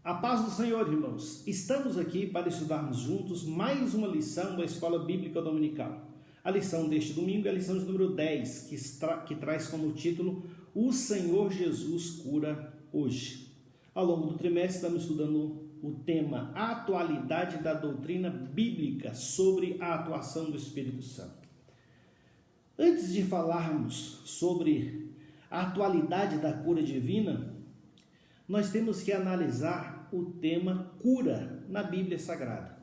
A paz do Senhor, irmãos. Estamos aqui para estudarmos juntos mais uma lição da Escola Bíblica Dominical. A lição deste domingo é a lição de número 10, que traz como título O Senhor Jesus cura hoje. Ao longo do trimestre estamos estudando o tema Atualidade da doutrina bíblica sobre a atuação do Espírito Santo. Antes de falarmos sobre a atualidade da cura divina, nós temos que analisar o tema cura na Bíblia Sagrada.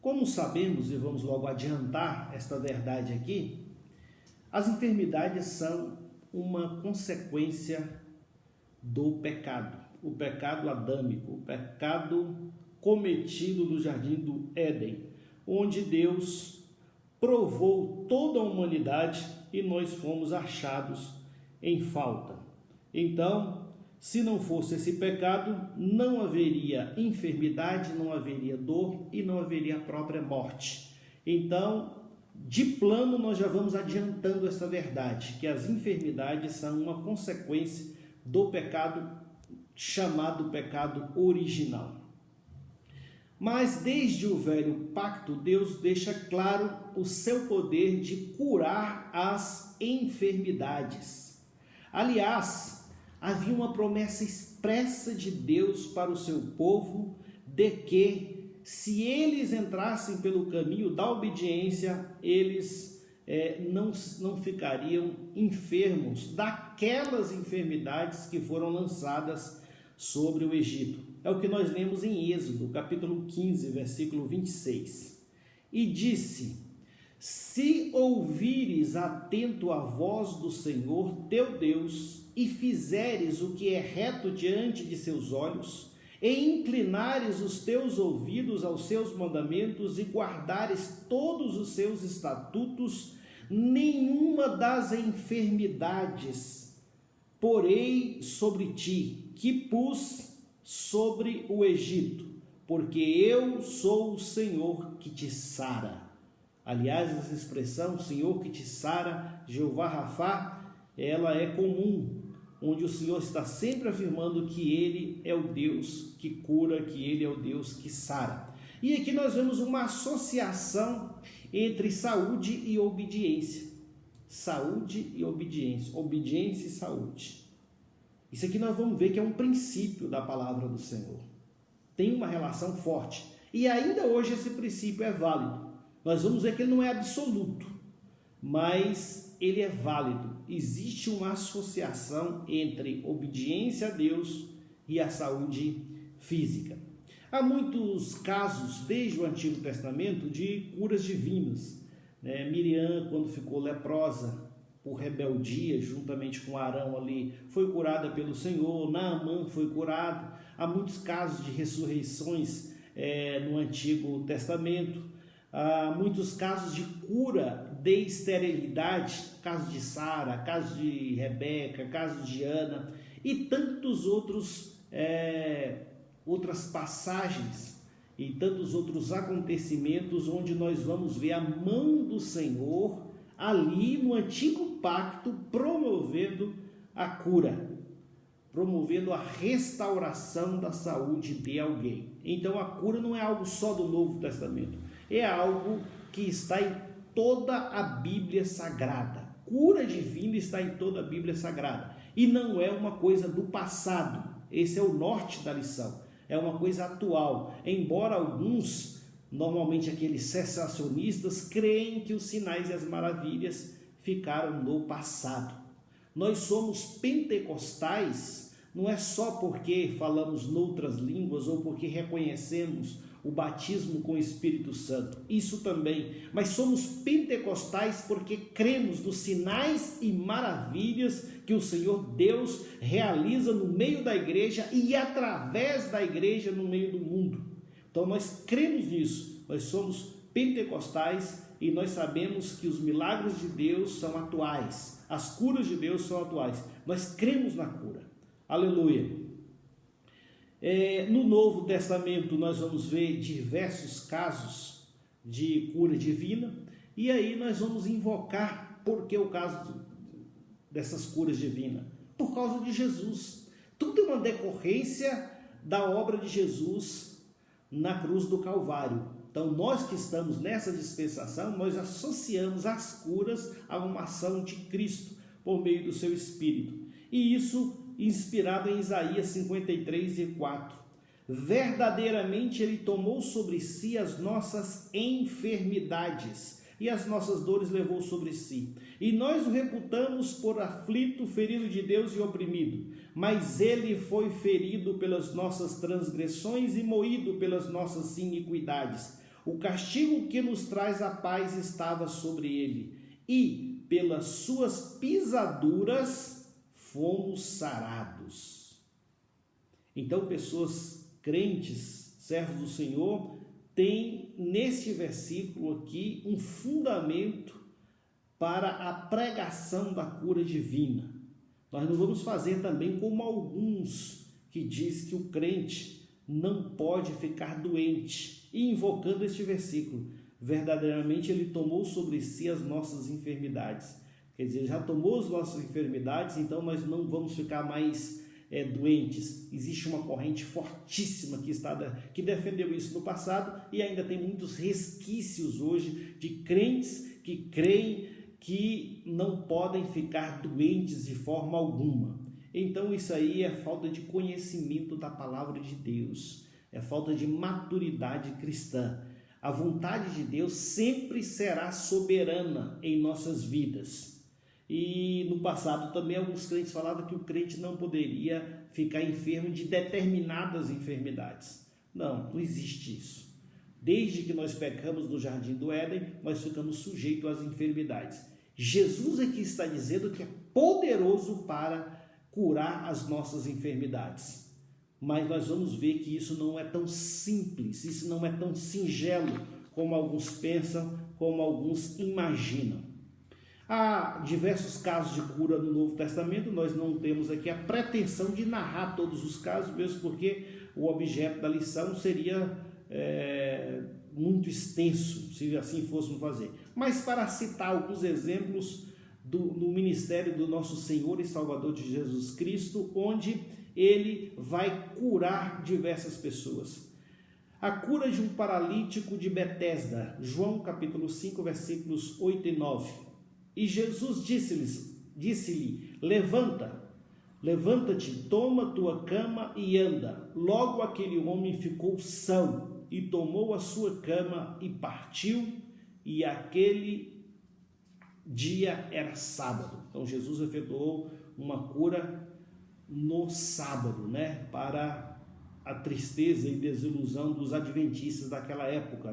Como sabemos, e vamos logo adiantar esta verdade aqui, as enfermidades são uma consequência do pecado, o pecado adâmico, o pecado cometido no jardim do Éden, onde Deus provou toda a humanidade e nós fomos achados em falta. Então, se não fosse esse pecado, não haveria enfermidade, não haveria dor e não haveria a própria morte. Então, de plano, nós já vamos adiantando essa verdade, que as enfermidades são uma consequência do pecado chamado pecado original. Mas desde o velho pacto, Deus deixa claro o seu poder de curar as enfermidades. Aliás, havia uma promessa expressa de Deus para o seu povo de que, se eles entrassem pelo caminho da obediência, eles não ficariam enfermos daquelas enfermidades que foram lançadas sobre o Egito. É o que nós lemos em Êxodo, capítulo 15, versículo 26. E disse: se ouvires atento a voz do Senhor teu Deus, e fizeres o que é reto diante de seus olhos, e inclinares os teus ouvidos aos seus mandamentos, e guardares todos os seus estatutos, nenhuma das enfermidades porei sobre ti, que pus sobre o Egito, porque eu sou o Senhor que te sara. Aliás, essa expressão, Senhor que te sara, Jeová Rafá, ela é comum, onde o Senhor está sempre afirmando que Ele é o Deus que cura, que Ele é o Deus que sara. E aqui nós vemos uma associação entre saúde e obediência. Saúde e obediência, obediência e saúde. Isso aqui nós vamos ver que é um princípio da palavra do Senhor. Tem uma relação forte. E ainda hoje esse princípio é válido. Nós vamos ver que ele não é absoluto, mas ele é válido. Existe uma associação entre obediência a Deus e a saúde física. Há muitos casos, desde o Antigo Testamento, de curas divinas. Miriam, quando ficou leprosa por rebeldia, juntamente com Arão ali, foi curada pelo Senhor. Naamã foi curado. Há muitos casos de ressurreições no Antigo Testamento. Há muitos casos de cura de esterilidade, caso de Sara, caso de Rebeca, caso de Ana e tantos outras passagens e tantos outros acontecimentos onde nós vamos ver a mão do Senhor ali no antigo pacto promovendo a cura, promovendo a restauração da saúde de alguém. Então a cura não é algo só do Novo Testamento, é algo que está em toda a Bíblia Sagrada. Cura divina está em toda a Bíblia Sagrada. E não é uma coisa do passado. Esse é o norte da lição. É uma coisa atual. Embora alguns, normalmente aqueles cessacionistas, creem que os sinais e as maravilhas ficaram no passado. Nós somos pentecostais, não é só porque falamos noutras línguas ou porque reconhecemos o batismo com o Espírito Santo, isso também, mas somos pentecostais porque cremos nos sinais e maravilhas que o Senhor Deus realiza no meio da igreja e através da igreja no meio do mundo. Então nós cremos nisso, nós somos pentecostais e nós sabemos que os milagres de Deus são atuais, as curas de Deus são atuais, nós cremos na cura, aleluia. No Novo Testamento nós vamos ver diversos casos de cura divina e aí nós vamos invocar por que o caso dessas curas divinas? Por causa de Jesus. Tudo é uma decorrência da obra de Jesus na cruz do Calvário. Então, nós que estamos nessa dispensação, nós associamos as curas a uma ação de Cristo por meio do seu Espírito. E isso inspirado em Isaías 53:4. Verdadeiramente Ele tomou sobre si as nossas enfermidades e as nossas dores levou sobre si. E nós o reputamos por aflito, ferido de Deus e oprimido. Mas Ele foi ferido pelas nossas transgressões e moído pelas nossas iniquidades. O castigo que nos traz a paz estava sobre Ele. E pelas suas pisaduras fomos sarados. Então, pessoas crentes, servos do Senhor, têm neste versículo aqui um fundamento para a pregação da cura divina. Nós não vamos fazer também como alguns que diz que o crente não pode ficar doente, e invocando este versículo, verdadeiramente Ele tomou sobre si as nossas enfermidades. Quer dizer, já tomou as nossas enfermidades, então nós não vamos ficar mais doentes. Existe uma corrente fortíssima que defendeu isso no passado e ainda tem muitos resquícios hoje de crentes que creem que não podem ficar doentes de forma alguma. Então isso aí é falta de conhecimento da palavra de Deus, é falta de maturidade cristã. A vontade de Deus sempre será soberana em nossas vidas. E no passado também alguns crentes falavam que o crente não poderia ficar enfermo de determinadas enfermidades. Não existe isso. Desde que nós pecamos no jardim do Éden, nós ficamos sujeitos às enfermidades. Jesus aqui está dizendo que é poderoso para curar as nossas enfermidades. Mas nós vamos ver que isso não é tão simples, isso não é tão singelo como alguns pensam, como alguns imaginam. Há diversos casos de cura no Novo Testamento, nós não temos aqui a pretensão de narrar todos os casos, mesmo porque o objeto da lição seria muito extenso, se assim fôssemos fazer. Mas para citar alguns exemplos do ministério do nosso Senhor e Salvador de Jesus Cristo, onde Ele vai curar diversas pessoas. A cura de um paralítico de Betesda, João capítulo 5, versículos 8 e 9. E Jesus disse-lhe, levanta-te, toma tua cama e anda. Logo aquele homem ficou são e tomou a sua cama e partiu, e aquele dia era sábado. Então Jesus efetuou uma cura no sábado, para a tristeza e desilusão dos adventistas daquela época,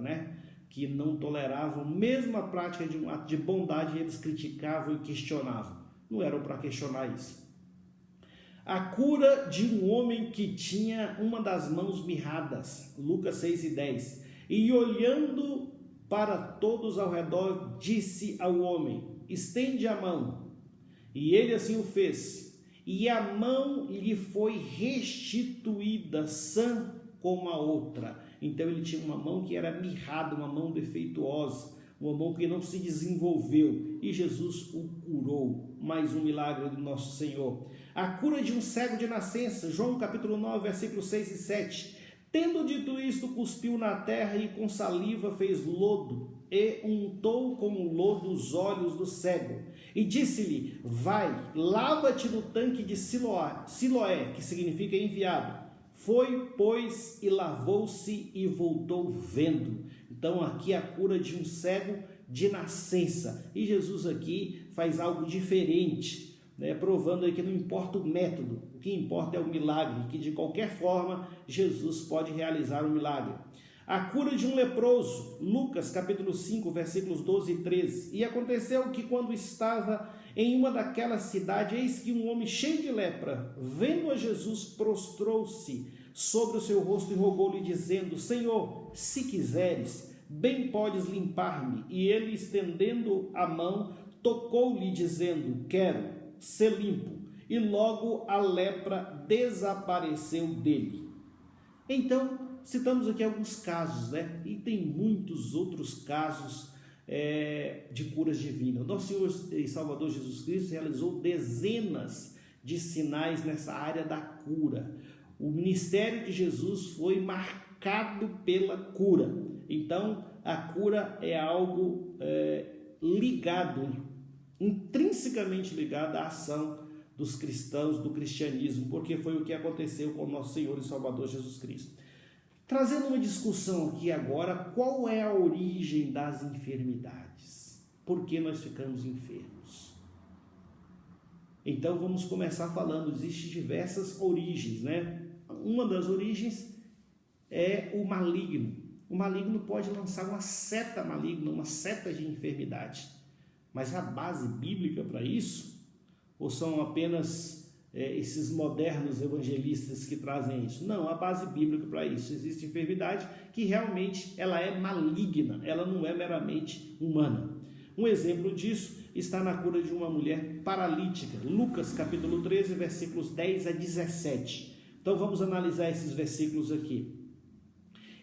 que não toleravam mesmo a prática de um ato de bondade, eles criticavam e questionavam. Não eram para questionar isso. A cura de um homem que tinha uma das mãos mirradas, Lucas 6:10. E olhando para todos ao redor, disse ao homem, estende a mão. E ele assim o fez. E a mão lhe foi restituída, sã como a outra. Então ele tinha uma mão que era mirrada, uma mão defeituosa, uma mão que não se desenvolveu, e Jesus o curou. Mais um milagre do nosso Senhor. A cura de um cego de nascença, João capítulo 9, versículos 6 e 7. Tendo dito isto, cuspiu na terra e com saliva fez lodo, e untou com o lodo os olhos do cego. E disse-lhe, vai, lava-te no tanque de Siloé, que significa enviado. Foi, pois, e lavou-se e voltou vendo. Então aqui a cura de um cego de nascença. E Jesus aqui faz algo diferente, provando aí que não importa o método, o que importa é o milagre, que de qualquer forma Jesus pode realizar o milagre. A cura de um leproso, Lucas capítulo 5, versículos 12 e 13. E aconteceu que quando estava em uma daquelas cidades, eis que um homem cheio de lepra, vendo a Jesus, prostrou-se sobre o seu rosto e rogou-lhe, dizendo, Senhor, se quiseres, bem podes limpar-me. E ele, estendendo a mão, tocou-lhe, dizendo, quero ser limpo. E logo a lepra desapareceu dele. Então, citamos aqui alguns casos, e tem muitos outros casos de curas divinas. O nosso Senhor e Salvador Jesus Cristo realizou dezenas de sinais nessa área da cura. O ministério de Jesus foi marcado pela cura. Então, a cura é algo ligado, intrinsecamente ligado à ação dos cristãos, do cristianismo, porque foi o que aconteceu com o nosso Senhor e Salvador Jesus Cristo. Trazendo uma discussão aqui agora, qual é a origem das enfermidades? Por que nós ficamos enfermos? Então vamos começar falando, existem diversas origens, né? Uma das origens é o maligno. O maligno pode lançar uma seta maligna, uma seta de enfermidade. Mas a base bíblica para isso? Ou são apenas esses modernos evangelistas que trazem isso? Não, a base bíblica para isso. Existe enfermidade que realmente ela é maligna, ela não é meramente humana. Um exemplo disso está na cura de uma mulher paralítica, Lucas capítulo 13, versículos 10 a 17. Então vamos analisar esses versículos aqui.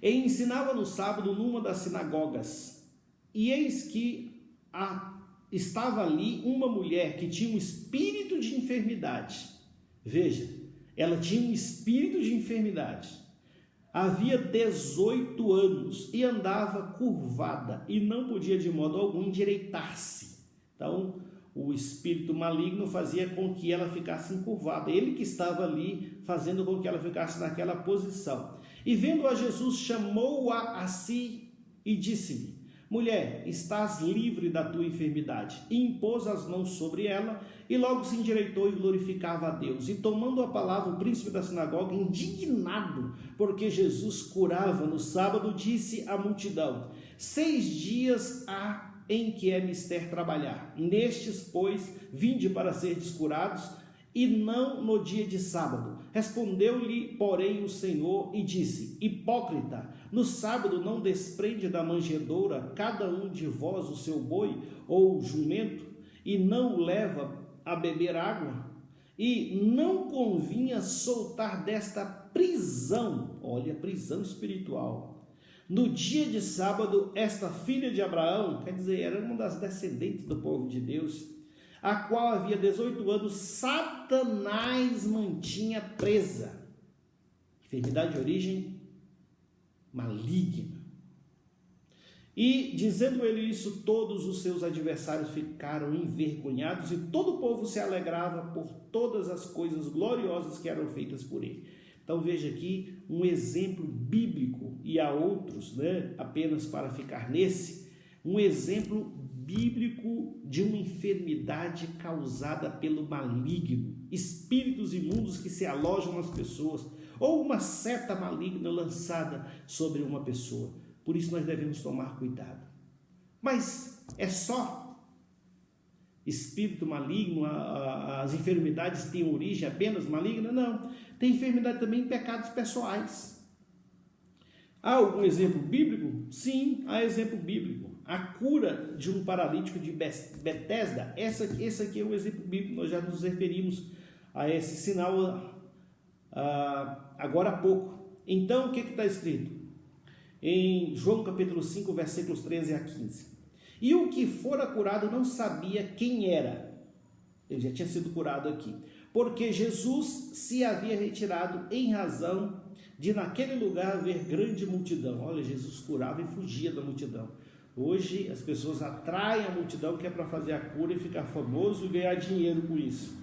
E ensinava no sábado numa das sinagogas, e eis que estava ali uma mulher que tinha um espírito de enfermidade. Veja, ela tinha um espírito de enfermidade. Havia 18 anos e andava curvada e não podia de modo algum endireitar-se. Então, o espírito maligno fazia com que ela ficasse encurvada. Ele que estava ali fazendo com que ela ficasse naquela posição. E vendo a Jesus, chamou-a a si e disse-lhe: mulher, estás livre da tua enfermidade. E impôs as mãos sobre ela, e logo se endireitou e glorificava a Deus. E tomando a palavra, o príncipe da sinagoga, indignado, porque Jesus curava no sábado, disse à multidão: 6 dias há em que é mister trabalhar. Nestes, pois, vinde para seres curados, e não no dia de sábado. Respondeu-lhe, porém, o Senhor e disse: hipócrita, no sábado não desprende da manjedoura cada um de vós o seu boi ou jumento, e não o leva a beber água? E não convinha soltar desta prisão, olha, prisão espiritual, no dia de sábado, esta filha de Abraão, quer dizer, era uma das descendentes do povo de Deus, a qual havia 18 anos, Satanás mantinha presa. Enfermidade de origem maligna. E, dizendo ele isso, todos os seus adversários ficaram envergonhados e todo o povo se alegrava por todas as coisas gloriosas que eram feitas por ele. Então veja aqui um exemplo bíblico, e há outros, né, apenas para ficar nesse, um exemplo bíblico de uma enfermidade causada pelo maligno, espíritos imundos que se alojam nas pessoas, ou uma seta maligna lançada sobre uma pessoa. Por isso nós devemos tomar cuidado. Mas é só espírito maligno, as enfermidades têm origem apenas maligna? Não, tem enfermidade também em pecados pessoais. Há algum exemplo bíblico? Sim, há exemplo bíblico. A cura de um paralítico de Betesda, esse aqui é um exemplo bíblico, nós já nos referimos a esse sinal agora há pouco. Então, o que está escrito? Em João capítulo 5, versículos 13 a 15. E o que fora curado não sabia quem era. Ele já tinha sido curado aqui. Porque Jesus se havia retirado em razão de naquele lugar haver grande multidão. Olha, Jesus curava e fugia da multidão. Hoje as pessoas atraem a multidão que é para fazer a cura e ficar famoso e ganhar dinheiro com isso.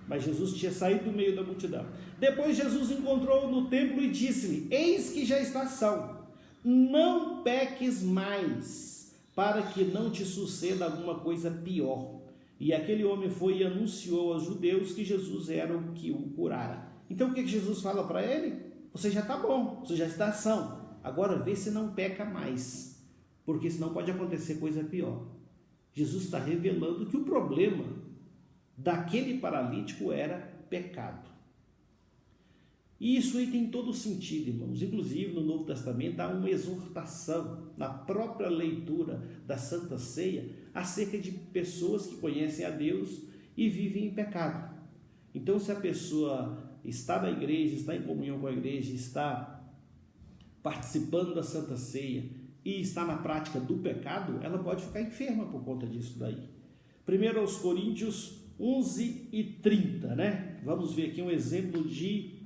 Mas Jesus tinha saído do meio da multidão. Depois Jesus encontrou-o no templo e disse-lhe: eis que já está são, não peques mais, para que não te suceda alguma coisa pior. E aquele homem foi e anunciou aos judeus que Jesus era o que o curara. Então o que Jesus fala para ele? Você já está bom, você já está são, agora vê se não peca mais, porque senão pode acontecer coisa pior. Jesus está revelando que o problema daquele paralítico era pecado. E isso aí tem todo sentido, irmãos. Inclusive no Novo Testamento há uma exortação na própria leitura da Santa Ceia acerca de pessoas que conhecem a Deus e vivem em pecado. Então, se a pessoa está na igreja, está em comunhão com a igreja, está participando da Santa Ceia e está na prática do pecado, ela pode ficar enferma por conta disso daí. 1 aos Coríntios 11 e 30, né? Vamos ver aqui um exemplo de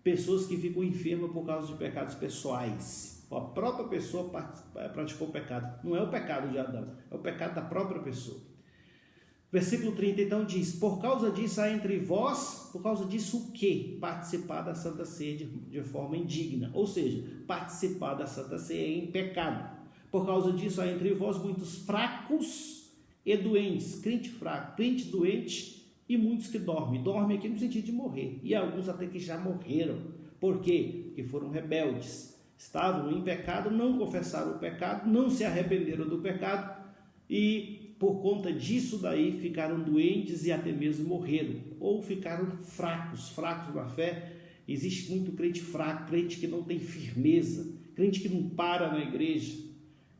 pessoas que ficam enfermas por causa de pecados pessoais. A própria pessoa praticou o pecado. Não é o pecado de Adão, é o pecado da própria pessoa. Versículo 30 então diz: por causa disso há entre vós, por causa disso o quê? Participar da Santa Ceia de forma indigna, ou seja, participar da Santa Ceia em pecado. Por causa disso há entre vós muitos fracos e doentes, crente fraco, crente doente e muitos que dormem aqui no sentido de morrer, e alguns até que já morreram. Por quê? Porque foram rebeldes, estavam em pecado, não confessaram o pecado, não se arrependeram do pecado e por conta disso daí ficaram doentes e até mesmo morreram, ou ficaram fracos na fé. Existe muito crente fraco, crente que não tem firmeza, crente que não para na igreja,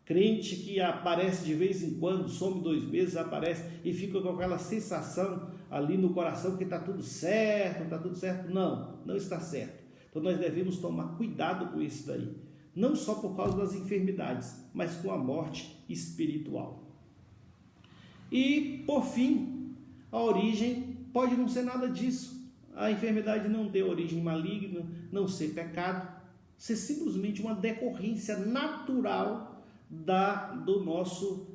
crente que aparece de vez em quando, some 2 meses, aparece e fica com aquela sensação ali no coração que está tudo certo. Não está certo. Então nós devemos tomar cuidado com isso daí, não só por causa das enfermidades, mas com a morte espiritual. E, por fim, a origem pode não ser nada disso. A enfermidade não ter origem maligna, não ser pecado, ser simplesmente uma decorrência natural do nosso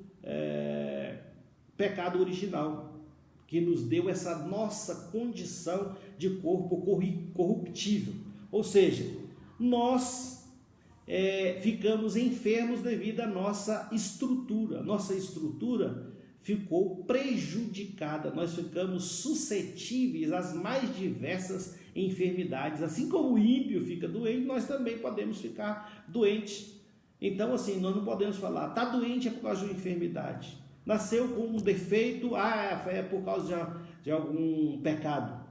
pecado original, que nos deu essa nossa condição de corpo corruptível. Ou seja, nós ficamos enfermos devido à nossa estrutura. Nossa estrutura ficou prejudicada, nós ficamos suscetíveis às mais diversas enfermidades. Assim como o ímpio fica doente, nós também podemos ficar doentes. Então, assim, nós não podemos falar, está doente é por causa de uma enfermidade, nasceu com um defeito, é por causa de algum pecado.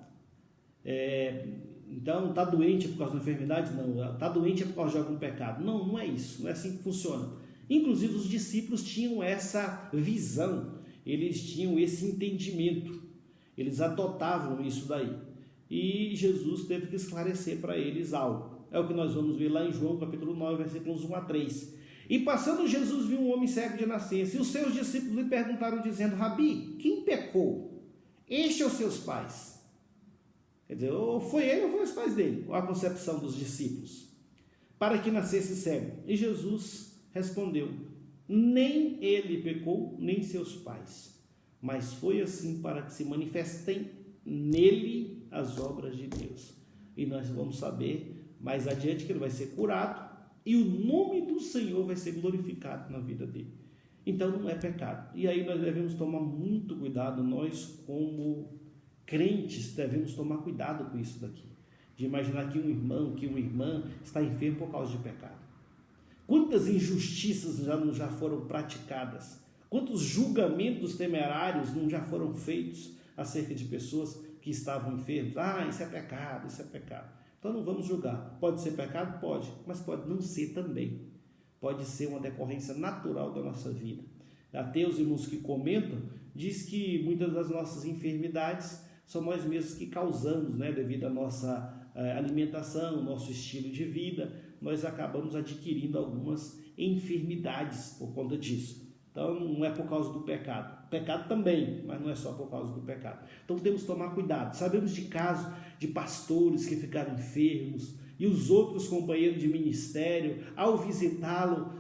Então, está doente é por causa de uma enfermidade? Não, está doente é por causa de algum pecado. Não é isso, não é assim que funciona. Inclusive, os discípulos tinham essa visão, eles tinham esse entendimento, eles adotavam isso daí. E Jesus teve que esclarecer para eles algo. É o que nós vamos ver lá em João capítulo 9, versículos 1 a 3. E passando Jesus viu um homem cego de nascença, e os seus discípulos lhe perguntaram dizendo: Rabi, quem pecou? Este ou seus pais? Quer dizer, ou foi ele ou foi os pais dele, ou a concepção dos discípulos, para que nascesse cego. E Jesus respondeu: nem ele pecou, nem seus pais, mas foi assim para que se manifestem nele as obras de Deus. E nós vamos saber mais adiante que ele vai ser curado e o nome do Senhor vai ser glorificado na vida dele. Então não é pecado. E aí nós devemos tomar muito cuidado, nós como crentes devemos tomar cuidado com isso daqui, de imaginar que um irmão, que uma irmã está enfermo por causa de pecado. Quantas injustiças já foram praticadas? Quantos julgamentos temerários não já foram feitos acerca de pessoas que estavam enfermas? Isso é pecado, isso é pecado. Então não vamos julgar. Pode ser pecado? Pode, mas pode não ser também. Pode ser uma decorrência natural da nossa vida. Até os irmãos que comentam, diz que muitas das nossas enfermidades são nós mesmos que causamos, devido à nossa alimentação, nosso estilo de vida, nós acabamos adquirindo algumas enfermidades por conta disso. Então não é por causa do pecado. Pecado também, mas não é só por causa do pecado. Então temos que tomar cuidado. Sabemos de casos de pastores que ficaram enfermos e os outros companheiros de ministério, ao visitá-lo,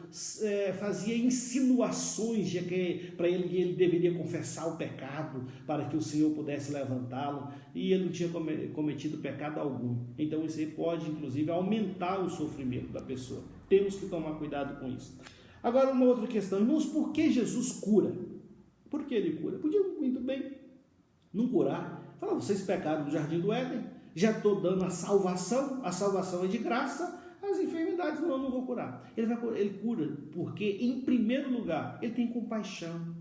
fazia insinuações de que para ele que ele deveria confessar o pecado para que o Senhor pudesse levantá-lo, e ele não tinha cometido pecado algum. Então isso aí pode inclusive aumentar o sofrimento da pessoa. Temos que tomar cuidado com isso. Agora uma outra questão, irmãos, por que Jesus cura? Por que ele cura? Podia muito bem não curar, falar: vocês pecaram no jardim do Éden, já estou dando a salvação é de graça, as enfermidades não vou curar. Ele cura porque, em primeiro lugar, ele tem compaixão.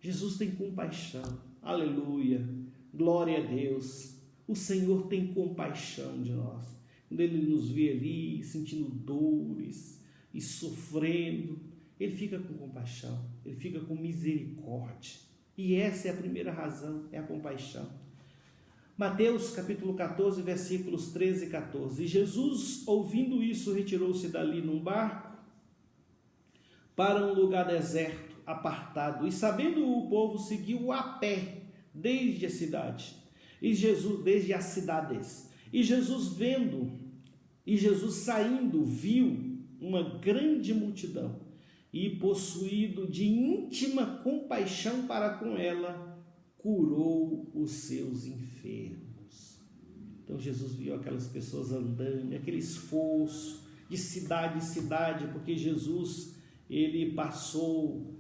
Jesus tem compaixão. Aleluia, glória a Deus. O Senhor tem compaixão de nós. Quando ele nos vê ali sentindo dores e sofrendo, ele fica com compaixão, ele fica com misericórdia. E essa é a primeira razão, é a compaixão. Mateus capítulo 14, versículos 13 e 14. E Jesus, ouvindo isso, retirou-se dali num barco para um lugar deserto, apartado, e sabendo o povo, seguiu a pé desde a cidade. Desde as cidades. E Jesus, vendo E Jesus saindo viu uma grande multidão e, possuído de íntima compaixão para com ela, curou os seus enfermos. Então Jesus viu aquelas pessoas andando, aquele esforço de cidade em cidade, porque Jesus ele passou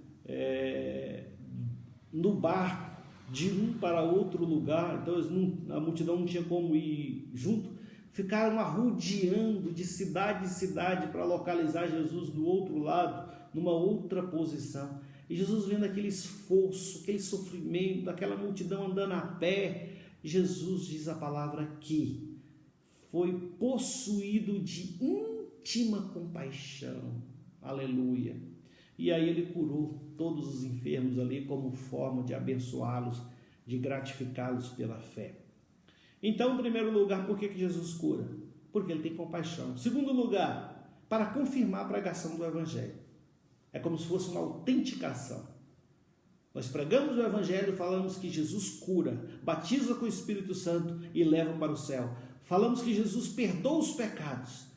no barco de um para outro lugar, então a multidão não tinha como ir junto, ficaram arrodeando de cidade em cidade para localizar Jesus do outro lado, numa outra posição. E Jesus vendo aquele esforço, aquele sofrimento, aquela multidão andando a pé, Jesus diz a palavra que foi possuído de íntima compaixão. Aleluia. E aí ele curou todos os enfermos ali como forma de abençoá-los, de gratificá-los pela fé. Então, em primeiro lugar, por que Jesus cura? Porque ele tem compaixão. Em segundo lugar, para confirmar a pregação do Evangelho. É como se fosse uma autenticação. Nós pregamos o Evangelho, falamos que Jesus cura, batiza com o Espírito Santo e leva para o céu. Falamos que Jesus perdoa os pecados.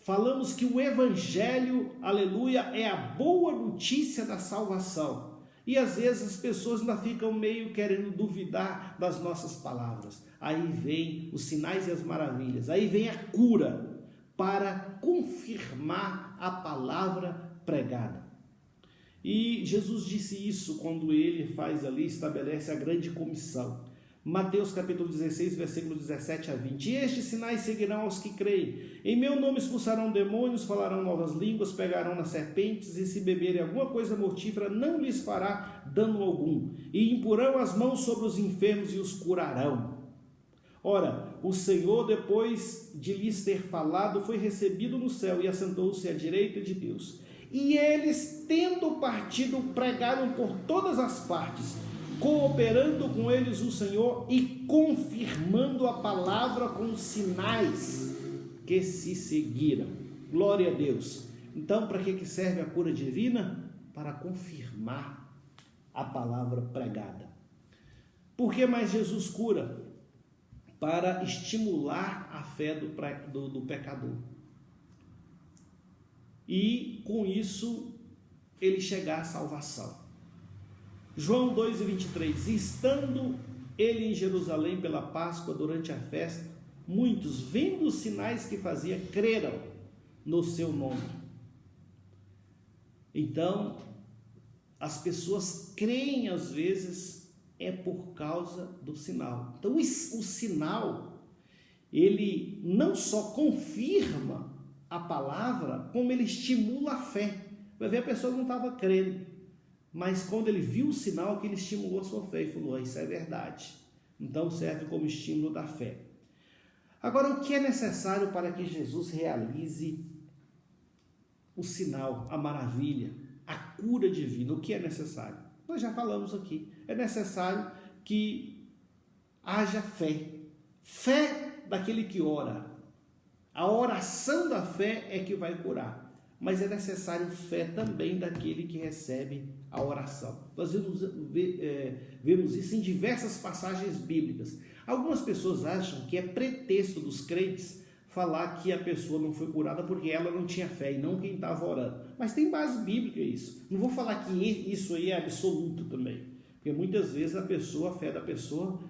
Falamos que o Evangelho, aleluia, é a boa notícia da salvação. E às vezes as pessoas ainda ficam meio querendo duvidar das nossas palavras. Aí vem os sinais e as maravilhas, aí vem a cura para confirmar a palavra pregada. E Jesus disse isso quando ele faz ali, estabelece a grande comissão. Mateus capítulo 16, versículo 17 a 20. E estes sinais seguirão aos que creem. Em meu nome expulsarão demônios, falarão novas línguas, pegarão nas serpentes, e se beberem alguma coisa mortífera, não lhes fará dano algum. E imporão as mãos sobre os enfermos e os curarão. Ora, o Senhor, depois de lhes ter falado, foi recebido no céu e assentou-se à direita de Deus. E eles, tendo partido, pregaram por todas as partes, cooperando com eles o Senhor e confirmando a palavra com sinais que se seguiram. Glória a Deus. Então, para que serve a cura divina? Para confirmar a palavra pregada. Por que mais Jesus cura? Para estimular a fé do pecador. E com isso ele chegar à salvação. João 2,23. Estando ele em Jerusalém pela Páscoa durante a festa, muitos, vendo os sinais que fazia, creram no seu nome. Então, as pessoas creem às vezes por causa do sinal. Então, o sinal, ele não só confirma a palavra, como ele estimula a fé. Vai ver, a pessoa não estava crendo, mas quando ele viu o sinal, que ele estimulou a sua fé e falou, isso é verdade. Então serve como estímulo da fé. Agora, o que é necessário para que Jesus realize o sinal, a maravilha, a cura divina? O que é necessário? Nós já falamos aqui. É necessário que haja fé. Fé daquele que ora. A oração da fé é que vai curar. Mas é necessário fé também daquele que recebe a oração. Nós vemos isso em diversas passagens bíblicas. Algumas pessoas acham que é pretexto dos crentes falar que a pessoa não foi curada porque ela não tinha fé e não quem estava orando. Mas tem base bíblica isso. Não vou falar que isso aí é absoluto também. Porque muitas vezes a fé da pessoa,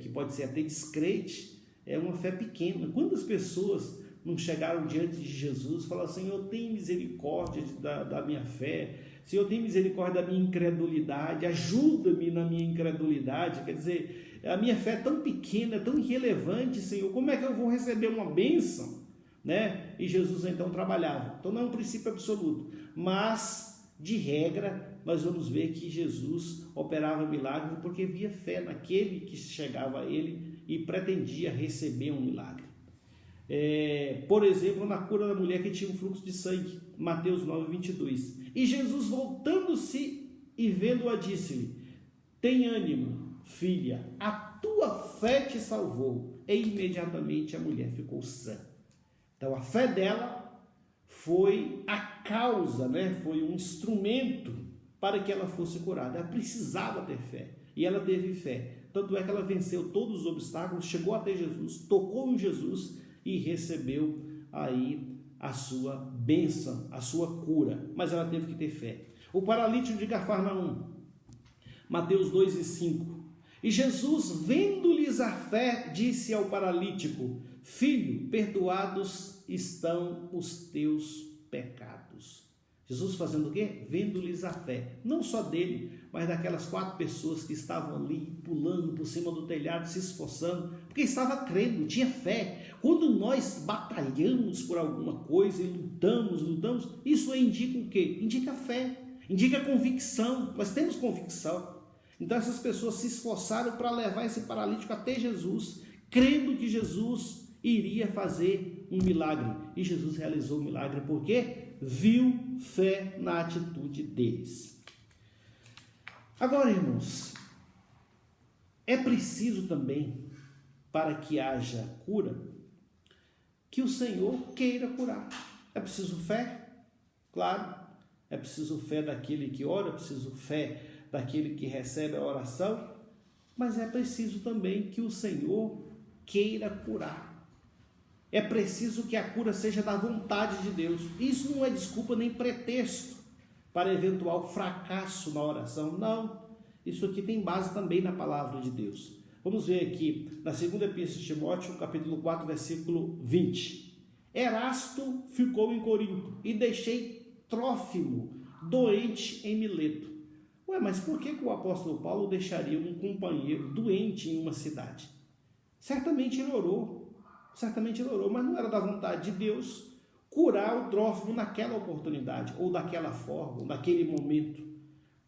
que pode ser até descrente, é uma fé pequena. Quantas pessoas não chegaram diante de Jesus e falaram, Senhor, tem misericórdia da minha fé, Senhor, tem misericórdia da minha incredulidade, ajuda-me na minha incredulidade. Quer dizer, a minha fé é tão pequena, tão irrelevante, Senhor, como é que eu vou receber uma bênção? Né? E Jesus então trabalhava. Então não é um princípio absoluto, mas de regra nós vamos ver que Jesus operava milagres porque via fé naquele que chegava a ele e pretendia receber um milagre. Por exemplo, na cura da mulher que tinha um fluxo de sangue, Mateus 9:22. E Jesus, voltando-se e vendo-a, disse-lhe, tem ânimo, filha, a tua fé te salvou. E imediatamente a mulher ficou sã. Então a fé dela foi a causa, foi um instrumento para que ela fosse curada. Ela precisava ter fé e ela teve fé. Tanto é que ela venceu todos os obstáculos, chegou até Jesus, tocou em Jesus e recebeu aí a sua bênção, a sua cura, mas ela teve que ter fé. O paralítico de Cafarnaum, Mateus 2:5. E Jesus, vendo-lhes a fé, disse ao paralítico: Filho, perdoados estão os teus pecados. Jesus fazendo o quê? Vendo-lhes a fé, não só dele, mas daquelas 4 pessoas que estavam ali, pulando por cima do telhado, se esforçando, porque estava crendo, tinha fé. Quando nós batalhamos por alguma coisa e lutamos, isso indica o quê? Indica fé, indica convicção. Nós temos convicção. Então essas pessoas se esforçaram para levar esse paralítico até Jesus, crendo que Jesus iria fazer um milagre. E Jesus realizou o milagre porque viu fé na atitude deles. Agora, irmãos, é preciso também, para que haja cura, que o Senhor queira curar. É preciso fé? Claro. É preciso fé daquele que ora, é preciso fé daquele que recebe a oração, mas é preciso também que o Senhor queira curar. É preciso que a cura seja da vontade de Deus. Isso não é desculpa nem pretexto para eventual fracasso na oração. Não, isso aqui tem base também na palavra de Deus. Vamos ver aqui na segunda epístola de Timóteo, capítulo 4, versículo 20. Erasto ficou em Corinto e deixei Trófimo doente em Mileto. Ué, mas por que o apóstolo Paulo deixaria um companheiro doente em uma cidade? Certamente ele orou, mas não era da vontade de Deus curar o Trófimo naquela oportunidade, ou daquela forma, ou naquele momento.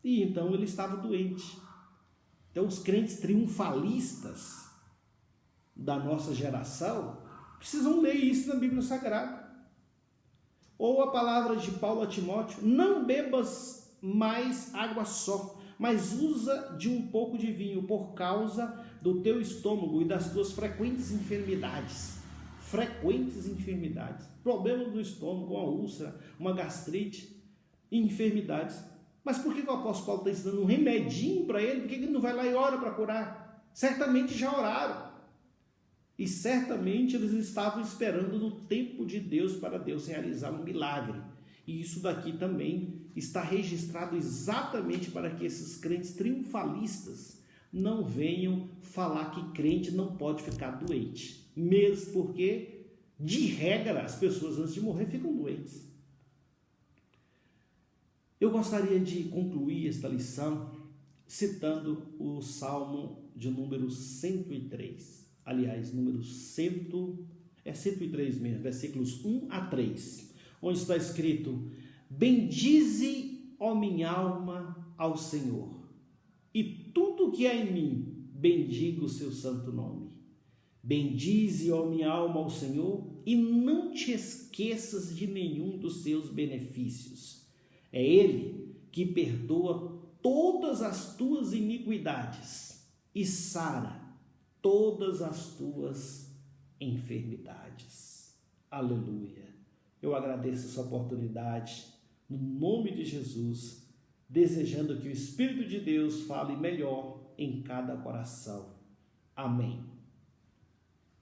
E então ele estava doente. Então os crentes triunfalistas da nossa geração precisam ler isso na Bíblia Sagrada. Ou a palavra de Paulo a Timóteo: não bebas mais água só, mas usa de um pouco de vinho, por causa do teu estômago e das tuas frequentes enfermidades. Problemas do estômago, uma úlcera, uma gastrite, enfermidades. Mas por que o apóstolo Paulo está ensinando um remedinho para ele? Por que ele não vai lá e ora para curar? Certamente já oraram. E certamente eles estavam esperando no tempo de Deus para Deus realizar um milagre. E isso daqui também está registrado exatamente para que esses crentes triunfalistas não venham falar que crente não pode ficar doente. Mesmo porque, de regra, as pessoas antes de morrer ficam doentes. Eu gostaria de concluir esta lição citando o Salmo de número 103. Aliás, número 103 mesmo, versículos 1 a 3, onde está escrito: bendize, ó minha alma, ao Senhor, e tudo que há em mim, bendiga o seu santo nome. Bendize, ó minha alma, ao Senhor, e não te esqueças de nenhum dos seus benefícios. É Ele que perdoa todas as tuas iniquidades e sara todas as tuas enfermidades. Aleluia. Eu agradeço essa oportunidade, no nome de Jesus, desejando que o Espírito de Deus fale melhor em cada coração. Amém.